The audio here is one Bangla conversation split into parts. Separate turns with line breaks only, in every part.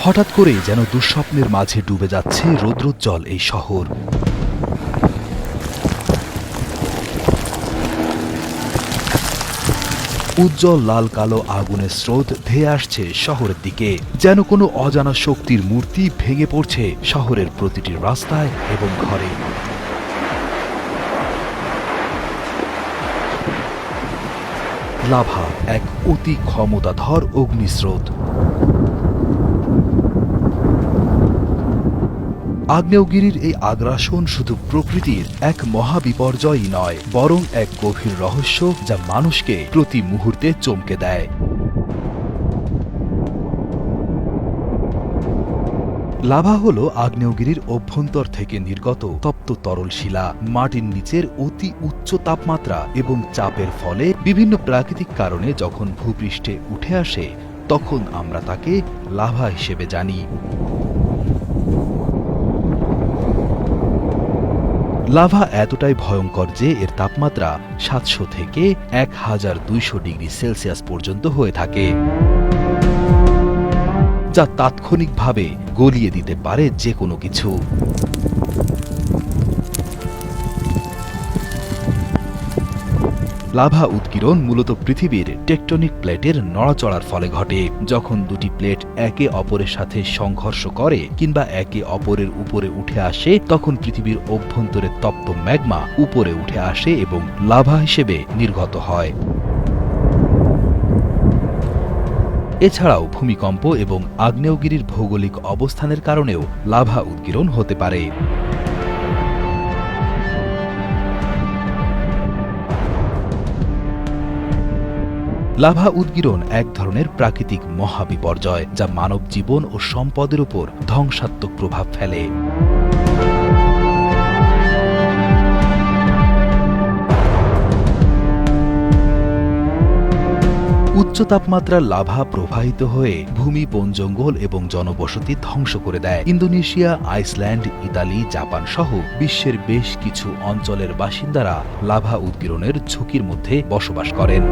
হঠাৎ করেই যেন দুঃস্বপ্নের মাঝে ডুবে যাচ্ছে রৌদ্রোজ্জ্বল এই শহর। উজ্জ্বল লাল কালো আগুনের স্রোত ধেয়ে আসছে শহরের দিকে, যেন কোনো অজানা শক্তির মূর্তি ভেঙে পড়ছে শহরের প্রতিটি রাস্তায় এবং ঘরে। লাভা, এক অতি ক্ষমতাধর অগ্নিস্রোত। আগ্নেয়গিরির এই আগ্রাসন শুধু প্রকৃতির এক মহাবিপর্যয়ই নয়, বরং এক গভীর রহস্য যা মানুষকে প্রতি মুহূর্তে চমকে দেয়। লাভা হল আগ্নেয়গিরির অভ্যন্তর থেকে নির্গত তপ্ত তরল শিলা। মাটির নিচের অতি উচ্চ তাপমাত্রা এবং চাপের ফলে বিভিন্ন প্রাকৃতিক কারণে যখন ভূপৃষ্ঠে উঠে আসে, তখন আমরা তাকে লাভা হিসেবে জানি। লাভা এতটাই ভয়ঙ্কর যে এর তাপমাত্রা 700 থেকে 1200 ডিগ্রি সেলসিয়াস পর্যন্ত হয়ে থাকে, যা তাৎক্ষণিকভাবে গলিয়ে দিতে পারে যে কোনো কিছু। লাভা উৎকীর্ণ মূলত পৃথিবীর টেকটনিক প্লেটের নড়াচড়ার ফলে ঘটে। যখন দুটি প্লেট একে অপরের সাথে সংঘর্ষ করে কিংবা একে অপরের উপরে উঠে আসে, তখন পৃথিবীর অভ্যন্তরে তপ্ত ম্যাগমা উপরে উঠে আসে এবং লাভা হিসেবে নির্গত হয়। এছাড়াও ভূমিকম্প এবং আগ্নেয়গিরির ভৌগোলিক অবস্থানের কারণেও লাভা উৎকীর্ণ হতে পারে। লাভা উৎকীর্ণ এক ধরনের প্রাকৃতিক মহাবিপর্যয়, যা মানব জীবন ও সম্পদের উপর ধ্বংসাত্মক প্রভাব ফেলে। উচ্চ তাপমাত্রার লাভা প্রবাহিত হয়ে ভূমি, বন জঙ্গল এবং জনবসতি ধ্বংস করে দেয়। ইন্দোনেশিয়া, আইসল্যান্ড, ইতালি, জাপান সহ বিশ্বের বেশ কিছু অঞ্চলের বাসিন্দারা লাভা উৎকীর্ণের ঝুঁকির মধ্যে বসবাস করেন।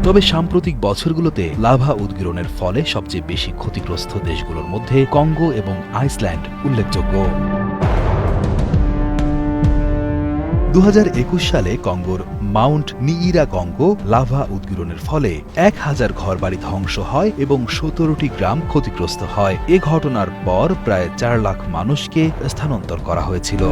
তবে সাম্প্রতিক বছরগুলোতে লাভা উৎকীর্ণের ফলে সবচেয়ে বেশি ক্ষতিগ্রস্ত দেশগুলোর মধ্যে কঙ্গো এবং আইসল্যান্ড উল্লেখযোগ্য। 2021 সালে কঙ্গোর মাউন্ট নিইরা কঙ্গো লাভা উৎকীর্ণের ফলে 1000 ঘরবাড়ি ধ্বংস হয় এবং 17টি গ্রাম ক্ষতিগ্রস্ত হয়। এ ঘটনার পর প্রায় 4 লাখ মানুষকে স্থানান্তর করা হয়েছিল।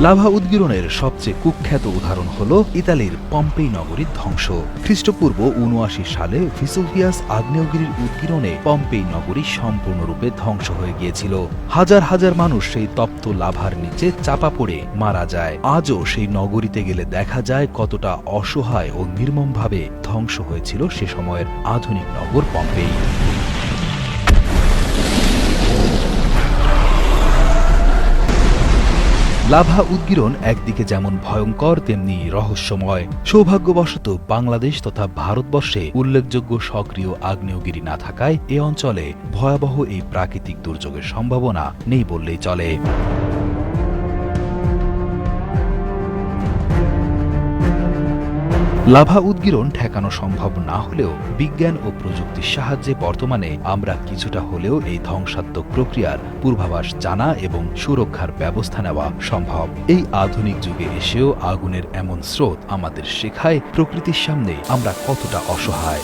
লাভা উৎকীর্ণের সবচেয়ে কুখ্যাত উদাহরণ হল ইতালির পম্পেই নগরীর ধ্বংস। খ্রিস্টপূর্ব 79 সালে ভিসুভিয়াস আগ্নেয়গিরির উৎকীর্ণে পম্পেই নগরী সম্পূর্ণরূপে ধ্বংস হয়ে গিয়েছিল। হাজার হাজার মানুষ সেই তপ্ত লাভার নিচে চাপা পড়ে মারা যায়। আজও সেই নগরীতে গেলে দেখা যায় কতটা অসহায় ও নির্মমভাবে ধ্বংস হয়েছিল সে সময়ের আধুনিক নগর পম্পেই। লাভা উৎকীর্ণ একদিকে যেমন ভয়ঙ্কর, তেমনি রহস্যময়। সৌভাগ্যবশত বাংলাদেশ তথা ভারতবর্ষে উল্লেখযোগ্য সক্রিয় আগ্নেয়গিরি না থাকায় এ অঞ্চলে ভয়াবহ এই প্রাকৃতিক দুর্যোগের সম্ভাবনা নেই বললেই চলে। লাভা উৎকীর্ণ ঠেকানো সম্ভব না হলেও বিজ্ঞান ও প্রযুক্তির সাহায্যে বর্তমানে আমরা কিছুটা হলেও এই ধ্বংসাত্মক প্রক্রিয়ার পূর্বাভাস জানা এবং সুরক্ষার ব্যবস্থা নেওয়া সম্ভব। এই আধুনিক যুগে এসেও আগুনের এমন স্রোত আমাদের শেখায় প্রকৃতির সামনে আমরা কতটা অসহায়।